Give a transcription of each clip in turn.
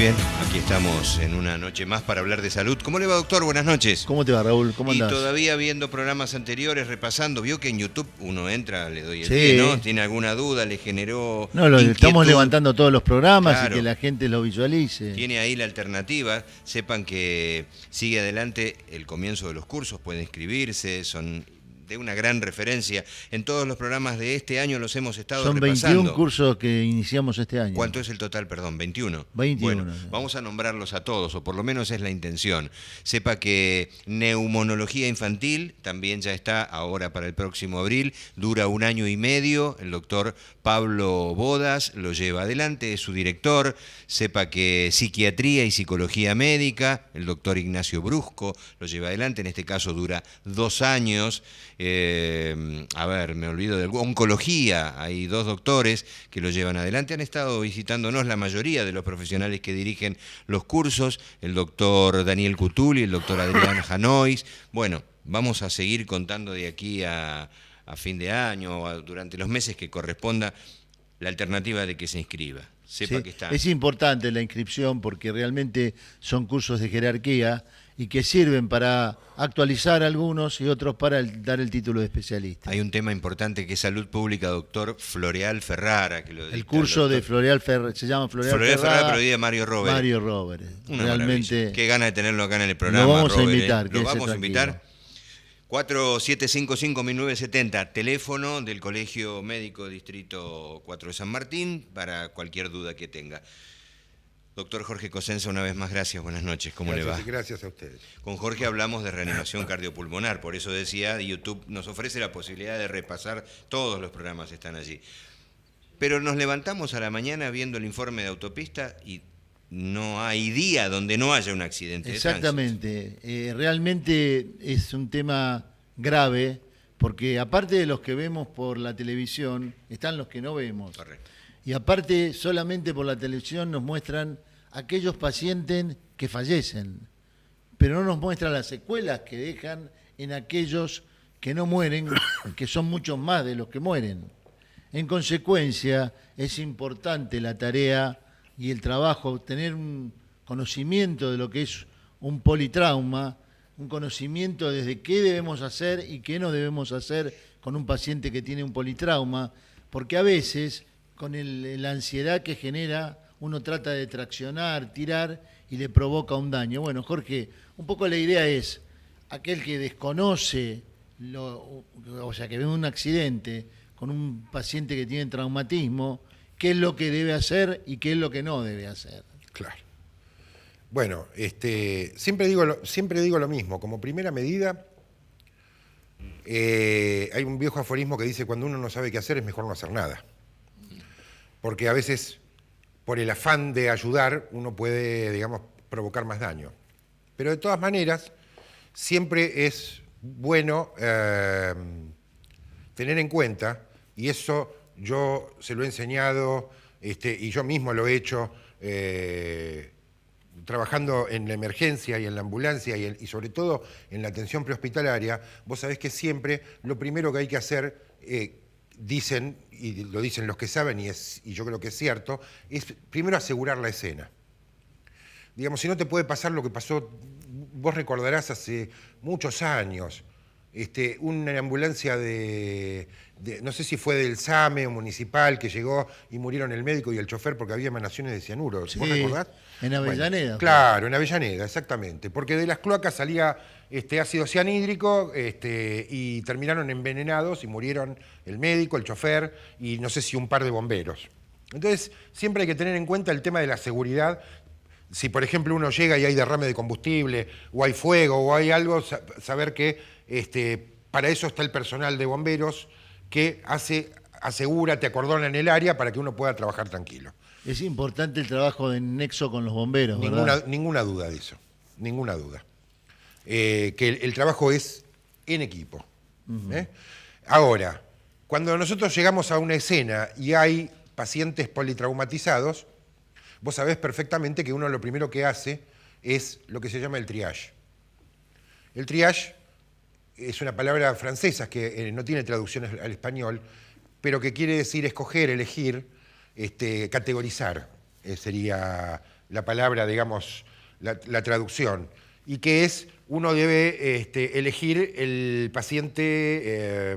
bien, aquí estamos en una noche más para hablar de salud. ¿Cómo le va, doctor? Buenas noches. ¿Cómo te va, Raúl? ¿Cómo andás? Y todavía viendo programas anteriores, repasando, vio que en YouTube uno entra, le doy el Sí. pie, ¿no? ¿Tiene alguna duda? ¿Le generó No, lo inquietud? estamos levantando todos los programas Claro. y que la gente lo visualice. Tiene ahí la alternativa. Sepan que sigue adelante el comienzo de los cursos, pueden inscribirse, son de una gran referencia. En todos los programas de este año los hemos estado Son repasando. 21 cursos que iniciamos este año. ¿Cuánto es el total? Perdón, 21. 21. Bueno, vamos a nombrarlos a todos, o por lo menos es la intención. Sepa que neumonología infantil también ya está ahora para el próximo abril, dura 1 año y medio, el doctor Pablo Bodas lo lleva adelante, es su director. Sepa que psiquiatría y psicología médica, el doctor Ignacio Brusco lo lleva adelante, en este caso dura 2 años. Me olvido de oncología, hay 2 doctores que lo llevan adelante, han estado visitándonos la mayoría de los profesionales que dirigen los cursos, el doctor Daniel Cutuli, el doctor Adrián Janois. Bueno, vamos a seguir contando de aquí a fin de año, o durante los meses que corresponda, la alternativa de que se inscriba. Sepa Sí, que está. es importante la inscripción porque realmente son cursos de jerarquía y que sirven para actualizar algunos y otros para dar el título de especialista. Hay un tema importante que es salud pública, doctor Floreal Ferrara, que lo El dicta curso de doctor Floreal Ferrara, se llama Floreal Ferrara, Ferrara, pero hoy de Mario Robert. Mario Robert. Una Realmente maravilla. Qué gana de tenerlo acá en el programa. lo vamos Robert, a invitar. Lo quédese vamos a invitar. tranquilo. 4755-1970, teléfono del Colegio Médico Distrito 4 de San Martín, para cualquier duda que tenga. Doctor Jorge Cosenza, una vez más, gracias, buenas noches, ¿cómo le va? Gracias a ustedes. Con Jorge hablamos de reanimación cardiopulmonar, por eso decía, YouTube nos ofrece la posibilidad de repasar, todos los programas están allí. Pero nos levantamos a la mañana viendo el informe de autopista y no hay día donde no haya un accidente de tránsito. Exactamente. Realmente es un tema grave porque aparte de los que vemos por la televisión, están los que no vemos. Correcto. Y aparte, solamente por la televisión nos muestran aquellos pacientes que fallecen, pero no nos muestran las secuelas que dejan en aquellos que no mueren, que son muchos más de los que mueren. En consecuencia, es importante la tarea y el trabajo, tener un conocimiento de lo que es un politrauma, un conocimiento desde qué debemos hacer y qué no debemos hacer con un paciente que tiene un politrauma, porque a veces con la ansiedad que genera, uno trata de traccionar, tirar y le provoca un daño. Bueno, Jorge, un poco la idea es, aquel que desconoce, o sea, que ve un accidente con un paciente que tiene traumatismo, qué es lo que debe hacer y qué es lo que no debe hacer. Claro. Bueno, siempre digo lo mismo. Como primera medida, hay un viejo aforismo que dice: cuando uno no sabe qué hacer, es mejor no hacer nada. Porque a veces, por el afán de ayudar, uno puede, digamos, provocar más daño. Pero de todas maneras, siempre es bueno tener en cuenta, y eso yo se lo he enseñado, y yo mismo lo he hecho, trabajando en la emergencia y en la ambulancia y sobre todo en la atención prehospitalaria. Vos sabés que siempre lo primero que hay que hacer, dicen, y lo dicen los que saben, y yo creo que es cierto, es primero asegurar la escena. Digamos, si no te puede pasar lo que pasó, vos recordarás hace muchos años, una ambulancia no sé si fue del SAME o municipal, que llegó y murieron el médico y el chofer porque había emanaciones de cianuro. Sí, ¿Vos recordás? en Avellaneda. Bueno, claro, en Avellaneda, exactamente. Porque de las cloacas salía ácido cianhídrico y terminaron envenenados y murieron el médico, el chofer y no sé si un par de bomberos. Entonces, siempre hay que tener en cuenta el tema de la seguridad. Si, por ejemplo, uno llega y hay derrame de combustible, o hay fuego, o hay algo, saber que para eso está el personal de bomberos que asegura, te acordona en el área para que uno pueda trabajar tranquilo. Es importante el trabajo de nexo con los bomberos, ¿verdad? Ninguna duda de eso, ninguna duda. Que el trabajo es en equipo. Ahora, cuando nosotros llegamos a una escena y hay pacientes politraumatizados, vos sabés perfectamente que uno lo primero que hace es lo que se llama el triage. El triage es una palabra francesa que no tiene traducción al español, pero que quiere decir escoger, elegir, categorizar, sería la palabra, digamos, la traducción, y que es, uno debe elegir el paciente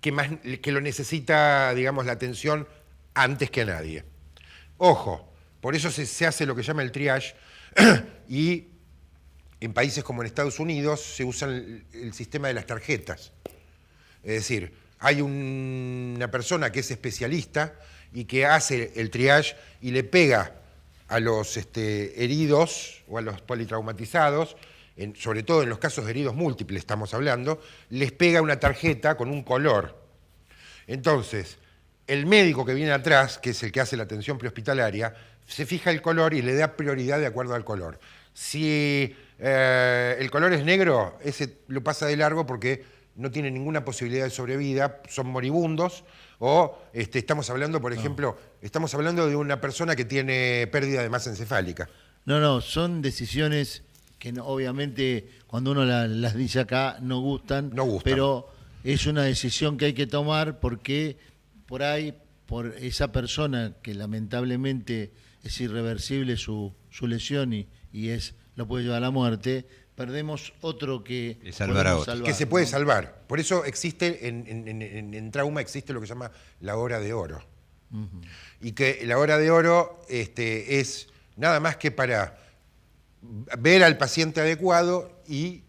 que lo necesita, digamos, la atención antes que a nadie. Ojo, por eso se hace lo que se llama el triage, y en países como en Estados Unidos se usa el sistema de las tarjetas. Es decir, hay una persona que es especialista y que hace el triage y le pega a los heridos o a los politraumatizados, sobre todo en los casos de heridos múltiples estamos hablando, les pega una tarjeta con un color. Entonces, el médico que viene atrás, que es el que hace la atención prehospitalaria, se fija el color y le da prioridad de acuerdo al color. Si el color es negro, ese lo pasa de largo porque no tiene ninguna posibilidad de sobrevida, son moribundos, o estamos hablando, por ejemplo, estamos hablando de una persona que tiene pérdida de masa encefálica. No, son decisiones que obviamente cuando uno las dice acá no gustan, pero es una decisión que hay que tomar porque por ahí, por esa persona que lamentablemente es irreversible su lesión y lo puede llevar a la muerte, perdemos otro que salvar, que se puede salvar. Por eso existe, en trauma existe lo que se llama la hora de oro. Y que la hora de oro es nada más que para ver al paciente adecuado y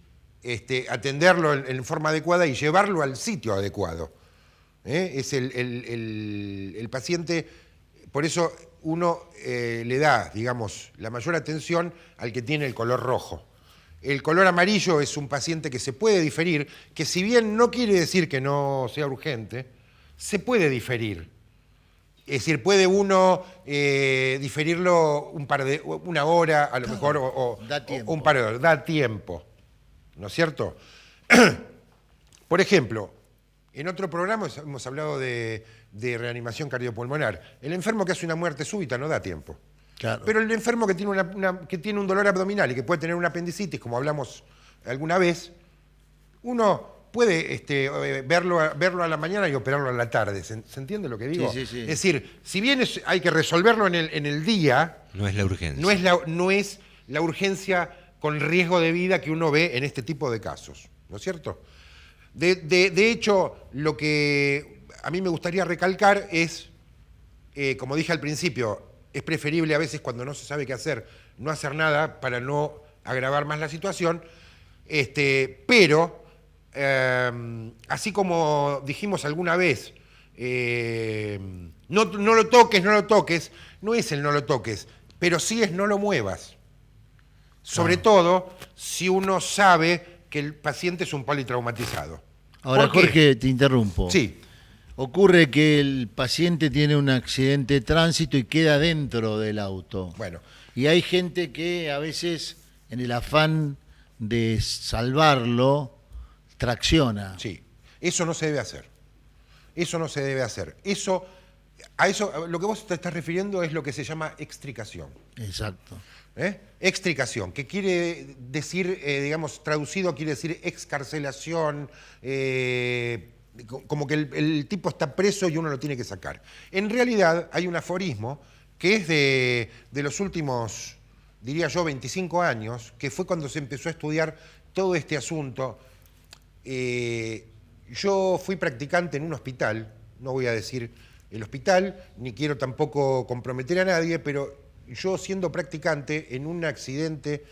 atenderlo en forma adecuada y llevarlo al sitio adecuado. Es el paciente, por eso uno le da, digamos, la mayor atención al que tiene el color rojo. El color amarillo es un paciente que se puede diferir, que si bien no quiere decir que no sea urgente, se puede diferir. Es decir, puede uno diferirlo una hora, a lo mejor, o un par de horas. Da tiempo, ¿no es cierto? Por ejemplo, en otro programa hemos hablado de reanimación cardiopulmonar. El enfermo que hace una muerte súbita no da tiempo. Claro. Pero el enfermo que tiene un dolor abdominal y que puede tener una apendicitis, como hablamos alguna vez, uno puede verlo a la mañana y operarlo a la tarde. ¿Se entiende lo que digo? Sí. Es decir, si bien hay que resolverlo en el día, no es la urgencia. No es la urgencia con riesgo de vida que uno ve en este tipo de casos, ¿no es cierto? De hecho, lo que a mí me gustaría recalcar es, como dije al principio, es preferible a veces cuando no se sabe qué hacer, no hacer nada para no agravar más la situación, pero así como dijimos alguna vez, no lo toques, no es el no lo toques, pero sí es no lo muevas. Sobre todo si uno sabe que el paciente es un politraumatizado. Ahora, Jorge, te interrumpo. Sí. Ocurre que el paciente tiene un accidente de tránsito y queda dentro del auto. Bueno. Y hay gente que a veces, en el afán de salvarlo, tracciona. Sí, eso no se debe hacer. Eso no se debe hacer. A lo que vos te estás refiriendo es lo que se llama extricación. Exacto. Extricación, que quiere decir, digamos, traducido quiere decir excarcelación, como que el tipo está preso y uno lo tiene que sacar. En realidad hay un aforismo que es de los últimos, diría yo, 25 años, que fue cuando se empezó a estudiar todo este asunto. Yo fui practicante en un hospital, no voy a decir el hospital, ni quiero tampoco comprometer a nadie, pero yo siendo practicante en un accidente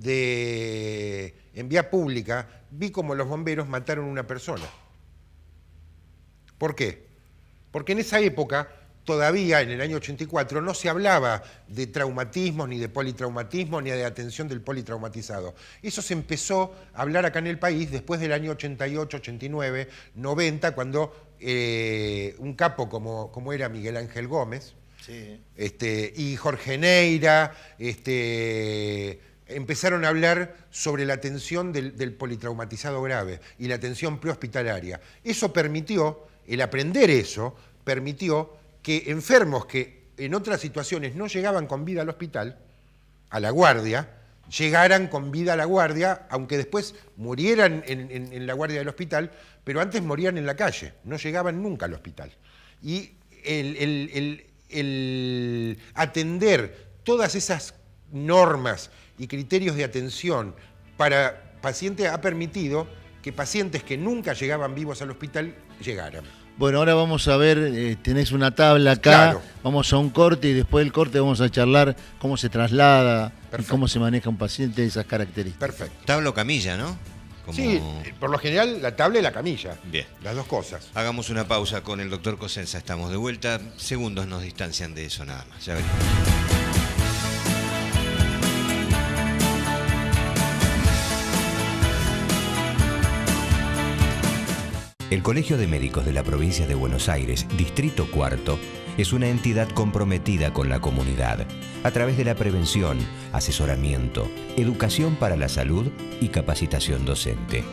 en vía pública, vi como los bomberos mataron a una persona. ¿Por qué? Porque en esa época, todavía en el año 84, no se hablaba de traumatismos, ni de politraumatismo, ni de atención del politraumatizado. Eso se empezó a hablar acá en el país después del año 88, 89, 90, cuando un capo como era Miguel Ángel Gómez, sí, y Jorge Neira, empezaron a hablar sobre la atención del politraumatizado grave y la atención prehospitalaria. Eso permitió, el aprender eso, permitió que enfermos que en otras situaciones no llegaban con vida al hospital, a la guardia, llegaran con vida a la guardia, aunque después murieran en la guardia del hospital, pero antes morían en la calle, no llegaban nunca al hospital. Y el atender todas esas normas y criterios de atención para pacientes ha permitido que pacientes que nunca llegaban vivos al hospital llegaran. Bueno, ahora vamos a ver, tenés una tabla acá, Claro. Vamos a un corte y después del corte vamos a charlar cómo se traslada y Perfecto. cómo se maneja un paciente de esas características. Perfecto. Tabla o camilla, ¿no? Como- Sí, por lo general la tabla y la camilla. Bien. Las dos cosas. Hagamos una pausa con el doctor Cosenza, estamos de vuelta. Segundos nos distancian de eso nada más. Ya veremos. El Colegio de Médicos de la Provincia de Buenos Aires, Distrito Cuarto, es una entidad comprometida con la comunidad a través de la prevención, asesoramiento, educación para la salud y capacitación docente.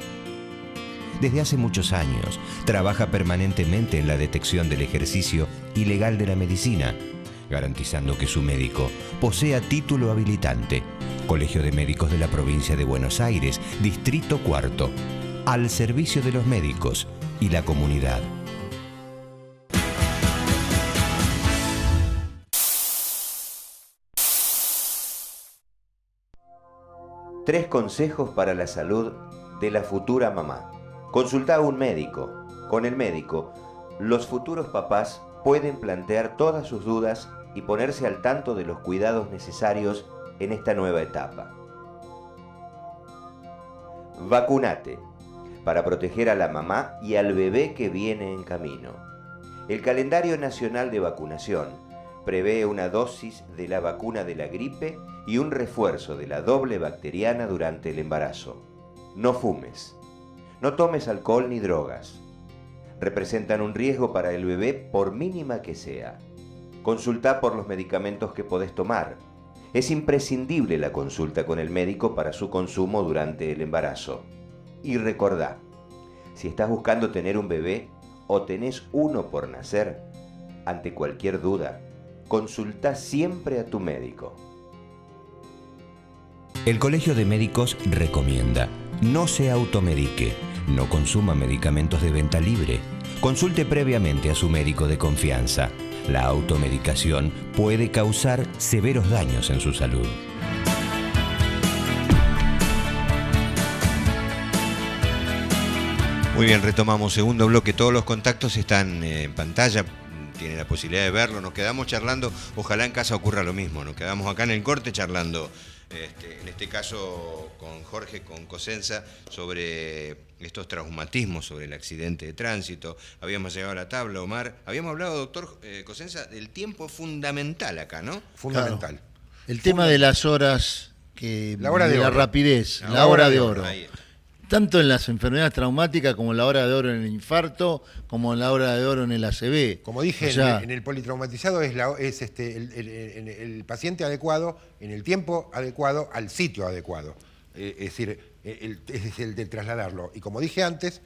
Desde hace muchos años, trabaja permanentemente en la detección del ejercicio ilegal de la medicina, garantizando que su médico posea título habilitante. Colegio de Médicos de la Provincia de Buenos Aires, Distrito Cuarto, al servicio de los médicos y la comunidad. Tres consejos para la salud de la futura mamá. Consulta a un médico. Con el médico, los futuros papás pueden plantear todas sus dudas y ponerse al tanto de los cuidados necesarios en esta nueva etapa. Vacunate para proteger a la mamá y al bebé que viene en camino. El calendario nacional de vacunación prevé una dosis de la vacuna de la gripe y un refuerzo de la doble bacteriana durante el embarazo. No fumes. No tomes alcohol ni drogas. Representan un riesgo para el bebé por mínima que sea. Consulta por los medicamentos que podés tomar. Es imprescindible la consulta con el médico para su consumo durante el embarazo. Y recordá, si estás buscando tener un bebé o tenés uno por nacer, ante cualquier duda, consulta siempre a tu médico. El Colegio de Médicos recomienda: no se automedique, no consuma medicamentos de venta libre, consulte previamente a su médico de confianza. La automedicación puede causar severos daños en su salud. Muy bien, retomamos segundo bloque. Todos los contactos están en pantalla, tienen la posibilidad de verlo. Nos quedamos charlando, ojalá en casa ocurra lo mismo. Nos quedamos acá en el corte charlando, en este caso con Jorge, con Cosenza, sobre estos traumatismos, sobre el accidente de tránsito. Habíamos llegado a la tabla, Omar. Habíamos hablado, doctor Cosenza, del tiempo fundamental acá, ¿no? Fundamental. Claro. El tema de las horas, La hora de la oro. rapidez, la hora de oro. Ahí está. Tanto en las enfermedades traumáticas como en la hora de oro en el infarto, como en la hora de oro en el ACV. Como dije, O sea, en el politraumatizado es el paciente adecuado, en el tiempo adecuado, al sitio adecuado. Es decir, es el de trasladarlo. Y como dije antes,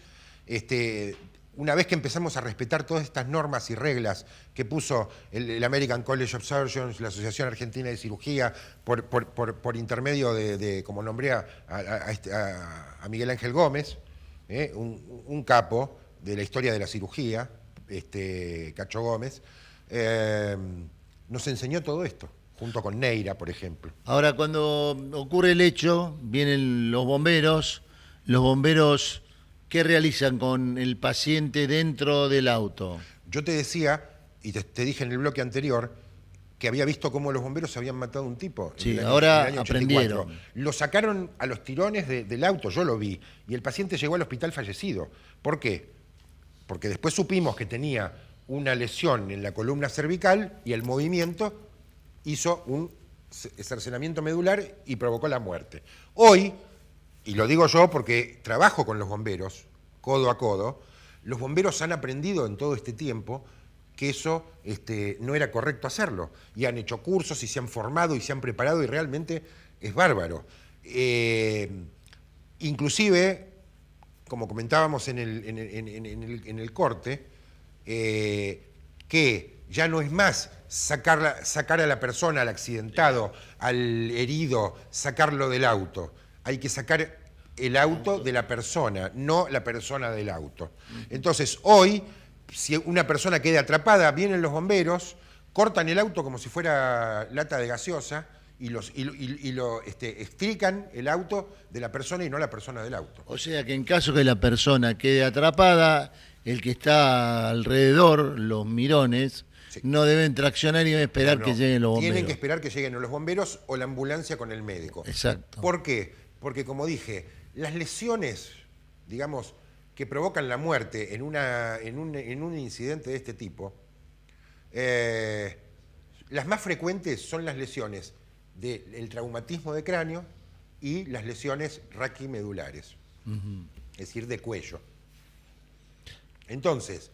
una vez que empezamos a respetar todas estas normas y reglas que puso el American College of Surgeons, la Asociación Argentina de Cirugía, por intermedio de como nombré a Miguel Ángel Gómez, un capo de la historia de la cirugía, Cacho Gómez, nos enseñó todo esto, junto con Neira, por ejemplo. ahora cuando ocurre el hecho, vienen los bomberos, ¿qué realizan con el paciente dentro del auto? Yo te decía, y te dije en el bloque anterior, que había visto cómo los bomberos habían matado a un tipo. Sí, ahora aprendieron. 84. Lo sacaron a los tirones del auto, yo lo vi, y el paciente llegó al hospital fallecido. ¿Por qué? Porque después supimos que tenía una lesión en la columna cervical y el movimiento hizo un cercenamiento medular y provocó la muerte. Hoy, y lo digo yo porque trabajo con los bomberos, codo a codo, los bomberos han aprendido en todo este tiempo que eso no era correcto hacerlo. Y han hecho cursos y se han formado y se han preparado y realmente es bárbaro. Inclusive, como comentábamos en el corte, que ya no es más sacar a la persona, al accidentado, al herido, sacarlo del auto. Hay que sacar el auto de la persona, no la persona del auto. Entonces, hoy, si una persona queda atrapada, vienen los bomberos cortan el auto como si fuera lata de gaseosa y lo extrican el auto de la persona y no la persona del auto. O sea que en caso que la persona quede atrapada, el que está alrededor, los mirones, Sí. no deben traccionar y deben esperar que lleguen los bomberos. Tienen que esperar que lleguen los bomberos o la ambulancia con el médico. Exacto. ¿Por qué? Porque, como dije, las lesiones, digamos, que provocan la muerte en un incidente de este tipo, las más frecuentes son las lesiones del traumatismo de cráneo y las lesiones raquimedulares, es decir, de cuello. Entonces,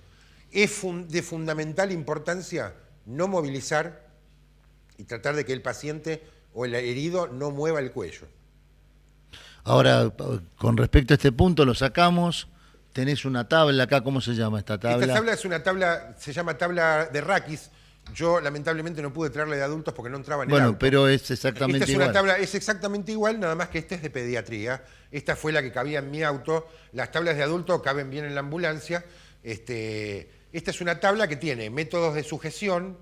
es de fundamental importancia no movilizar y tratar de que el paciente o el herido no mueva el cuello. Ahora, con respecto a este punto, lo sacamos. Tenés una tabla acá, ¿cómo se llama esta tabla? Esta tabla es una tabla, se llama tabla de Rakis. Yo lamentablemente no pude traerla de adultos porque no entraba en el Bueno, auto. pero es exactamente Esta es igual. una tabla, es exactamente igual, nada más que esta es de pediatría. Esta fue la que cabía en mi auto. Las tablas de adulto caben bien en la ambulancia. Esta es una tabla que tiene métodos de sujeción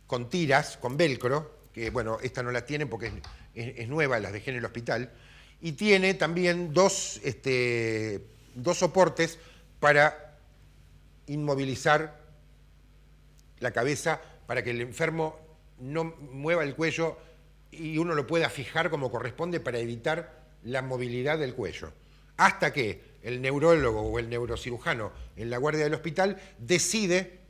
con tiras, con velcro, que bueno, esta no la tiene porque es nueva, las dejé en el hospital. Y tiene también dos soportes para inmovilizar la cabeza, para que el enfermo no mueva el cuello y uno lo pueda fijar como corresponde para evitar la movilidad del cuello. Hasta que el neurólogo o el neurocirujano en la guardia del hospital decide,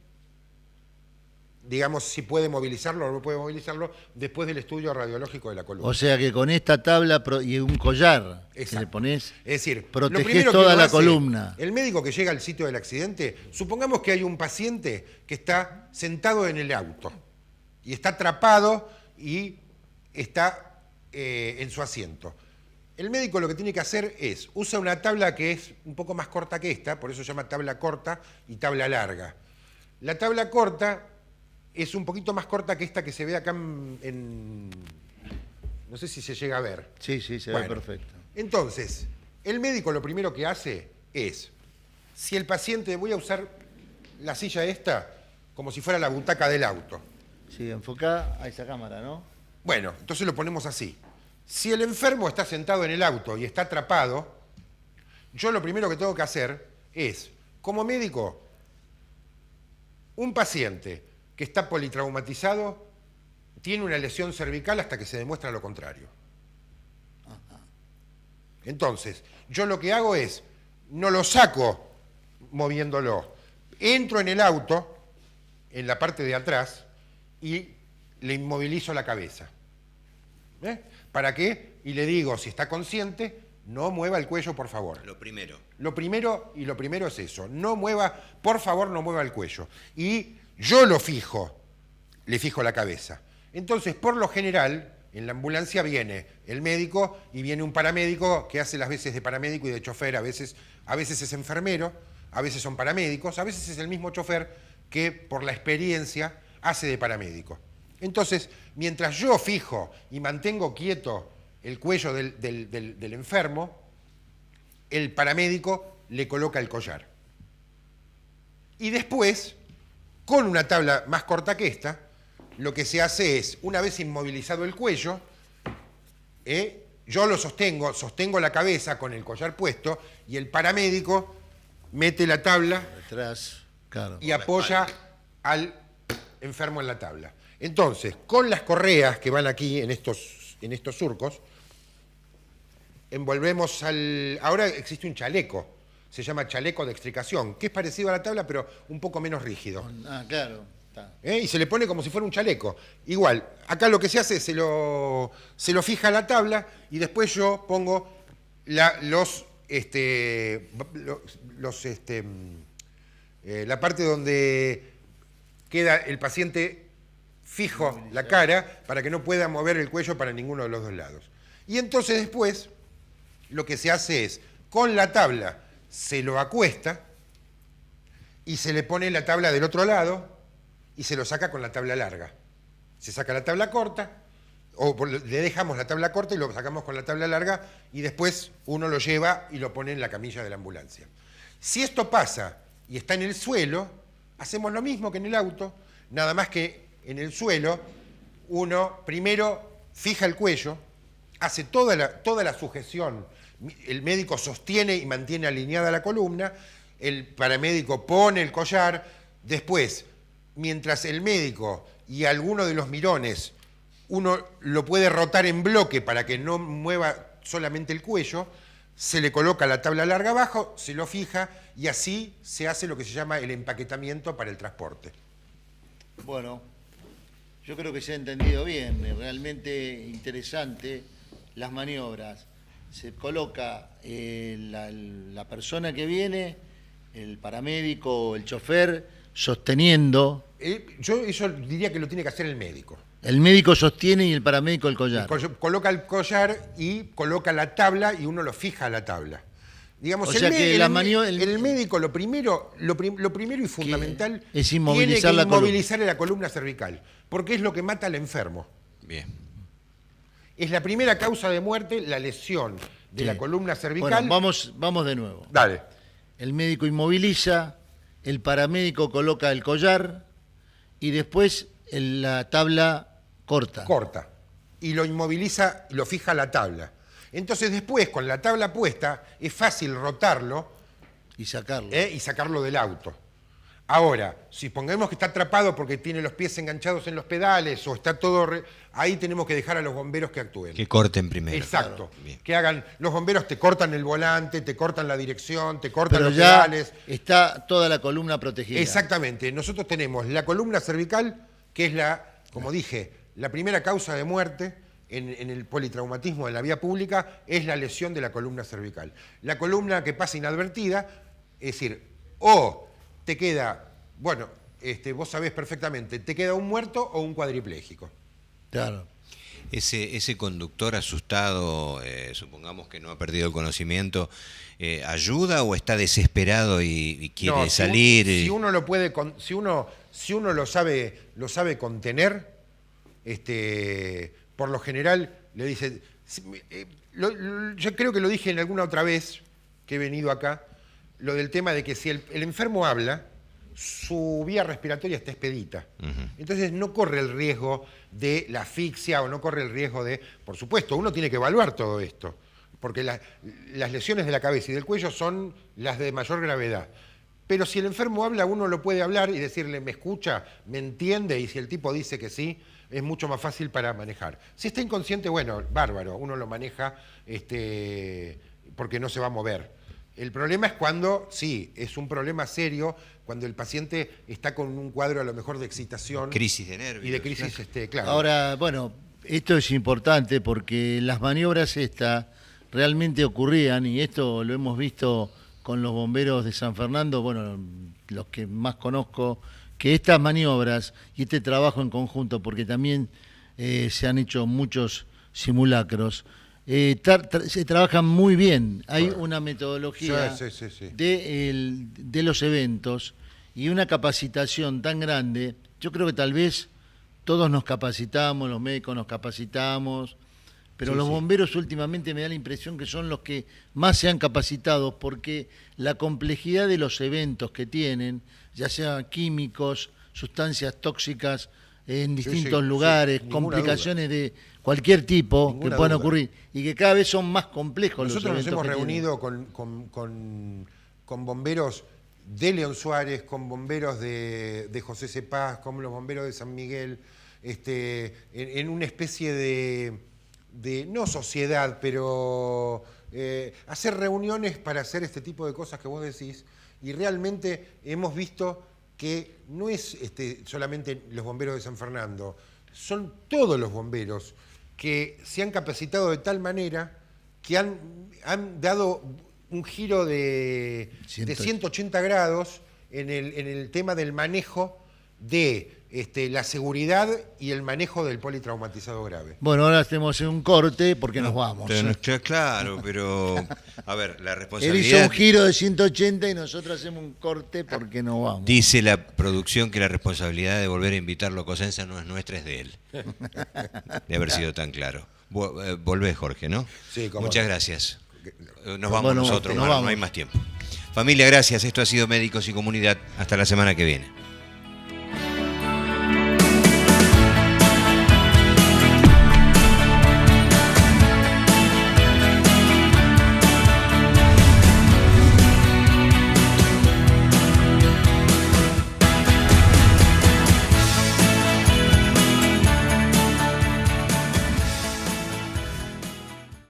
digamos, si puede movilizarlo o no puede movilizarlo después del estudio radiológico de la columna. O sea que con esta tabla y un collar que Exacto. le ponés, Es decir, protegés lo primero que toda uno la hace, columna. El médico que llega al sitio del accidente, supongamos que hay un paciente que está sentado en el auto y está atrapado y está en su asiento. El médico lo que tiene que hacer es, usa una tabla que es un poco más corta que esta, por eso se llama tabla corta y tabla larga. La tabla corta es un poquito más corta que esta que se ve acá no sé si se llega a ver. Sí, sí, se Bueno, ve perfecto. Entonces, el médico lo primero que hace es, si el paciente, voy a usar la silla esta como si fuera la butaca del auto. Sí, enfocá a esa cámara, ¿no? Bueno, entonces lo ponemos así. Si el enfermo está sentado en el auto y está atrapado, yo lo primero que tengo que hacer es, como médico, un paciente que está politraumatizado tiene una lesión cervical hasta que se demuestra lo contrario. Entonces, yo lo que hago es, no lo saco moviéndolo, entro en el auto, en la parte de atrás, y le inmovilizo la cabeza. ¿Para qué? Y le digo, si está consciente, no mueva el cuello, por favor. Lo primero. Lo primero es eso, no mueva, por favor, no mueva el cuello. Y yo lo fijo, le fijo la cabeza. Entonces, por lo general, en la ambulancia viene el médico y viene un paramédico que hace las veces de paramédico y de chofer, a veces es enfermero, a veces son paramédicos, a veces es el mismo chofer que por la experiencia hace de paramédico. Entonces, mientras yo fijo y mantengo quieto el cuello del enfermo, el paramédico le coloca el collar. Y después, con una tabla más corta que esta, lo que se hace es, una vez inmovilizado el cuello, yo lo sostengo la cabeza con el collar puesto y el paramédico mete la tabla Atrás, claro. y apoya al enfermo en la tabla. Entonces, con las correas que van aquí en estos surcos, envolvemos ahora existe un chaleco, se llama chaleco de extricación, que es parecido a la tabla, pero un poco menos rígido. Ah, claro. Está. Y se le pone como si fuera un chaleco. Igual, acá lo que se hace es se lo fija a la tabla y después yo pongo la parte donde queda el paciente fijo la cara para que no pueda mover el cuello para ninguno de los dos lados. Y entonces después lo que se hace es, con la tabla se lo acuesta y se le pone la tabla del otro lado y se lo saca con la tabla larga. Se saca la tabla corta, o le dejamos la tabla corta y lo sacamos con la tabla larga y después uno lo lleva y lo pone en la camilla de la ambulancia. Si esto pasa y está en el suelo, hacemos lo mismo que en el auto, nada más que en el suelo, uno primero fija el cuello, hace toda la sujeción, el médico sostiene y mantiene alineada la columna, el paramédico pone el collar, después, mientras el médico y alguno de los mirones, uno lo puede rotar en bloque para que no mueva solamente el cuello, se le coloca la tabla larga abajo, se lo fija y así se hace lo que se llama el empaquetamiento para el transporte. Bueno, yo creo que se ha entendido bien, es realmente interesante las maniobras. Se coloca la persona que viene, el paramédico o el chofer, sosteniendo. Yo eso diría que lo tiene que hacer el médico. El médico sostiene y el paramédico el collar. Coloca el collar y coloca la tabla y uno lo fija a la tabla. Digamos, O sea que el médico lo primero y fundamental es inmovilizar tiene que la inmovilizar la columna cervical, porque es lo que mata al enfermo. Bien. Es la primera causa de muerte, la lesión de la columna cervical. Bueno, vamos de nuevo. Dale. El médico inmoviliza, el paramédico coloca el collar y después la tabla corta. Y lo inmoviliza, lo fija a la tabla. Entonces después, con la tabla puesta, es fácil rotarlo y sacarlo. y sacarlo del auto. Ahora, si pongamos que está atrapado porque tiene los pies enganchados en los pedales o está todo... ahí tenemos que dejar a los bomberos que actúen. Que corten primero. Exacto. Claro. Que hagan... Los bomberos te cortan el volante, te cortan la dirección, te cortan Pero los ya pedales. está toda la columna protegida. Exactamente. Nosotros tenemos la columna cervical, que es como dije, la primera causa de muerte en el politraumatismo de la vía pública es la lesión de la columna cervical. La columna que pasa inadvertida, es decir, o te queda, bueno, vos sabés perfectamente, te queda un muerto o un cuadripléjico. Claro. Ese conductor asustado, supongamos que no ha perdido el conocimiento, ¿ayuda o está desesperado y quiere No, salir? Si uno lo puede, si uno lo sabe contener, por lo general le dice, yo creo que lo dije en alguna otra vez que he venido acá, lo del tema de que si el enfermo habla, su vía respiratoria está expedita. Entonces no corre el riesgo de la asfixia o no corre el riesgo de... Por supuesto, uno tiene que evaluar todo esto, porque las lesiones de la cabeza y del cuello son las de mayor gravedad. Pero si el enfermo habla, uno lo puede hablar y decirle, ¿me escucha? ¿Me entiende? Y si el tipo dice que sí, es mucho más fácil para manejar. Si está inconsciente, bueno, bárbaro, uno lo maneja porque no se va a mover. El problema es cuando, sí, es un problema serio, cuando el paciente está con un cuadro a lo mejor de excitación. Crisis de nervios. Y de crisis, claro. Ahora, bueno, esto es importante porque las maniobras estas realmente ocurrían, y esto lo hemos visto con los bomberos de San Fernando, bueno, los que más conozco, que estas maniobras y este trabajo en conjunto, porque también se han hecho muchos simulacros, se trabajan muy bien. Hay una metodología de los eventos y una capacitación tan grande. Yo creo que tal vez todos nos capacitamos, los médicos nos capacitamos, pero los bomberos últimamente me da la impresión que son los que más se han capacitado, porque la complejidad de los eventos que tienen, ya sean químicos, sustancias tóxicas en distintos lugares, complicaciones de cualquier tipo que puedan ocurrir, y que cada vez son más complejos. Nosotros los eventos nos hemos que reunido con bomberos de León Suárez, con bomberos de José Cepaz, con los bomberos de San Miguel, en una especie de no sociedad, pero hacer reuniones para hacer este tipo de cosas que vos decís, y realmente hemos visto que no es solamente los bomberos de San Fernando, son todos los bomberos que se han capacitado de tal manera que han dado un giro de 180 grados en el tema del manejo de la seguridad y el manejo del politraumatizado grave. Bueno, ahora hacemos un corte porque nos vamos. Claro, pero a ver, la Él responsabilidad... hizo un giro de 180 y nosotros hacemos un corte porque nos vamos. Dice la producción que la responsabilidad de volver a invitarlo a Cosenza no es nuestra, es de él. De haber sido tan claro. Volvé, Jorge, ¿no? Sí, cómo Muchas no. gracias. Nos vamos nosotros, nos Manu, vamos. no hay más tiempo. Familia, gracias. Esto ha sido Médicos y Comunidad. Hasta la semana que viene.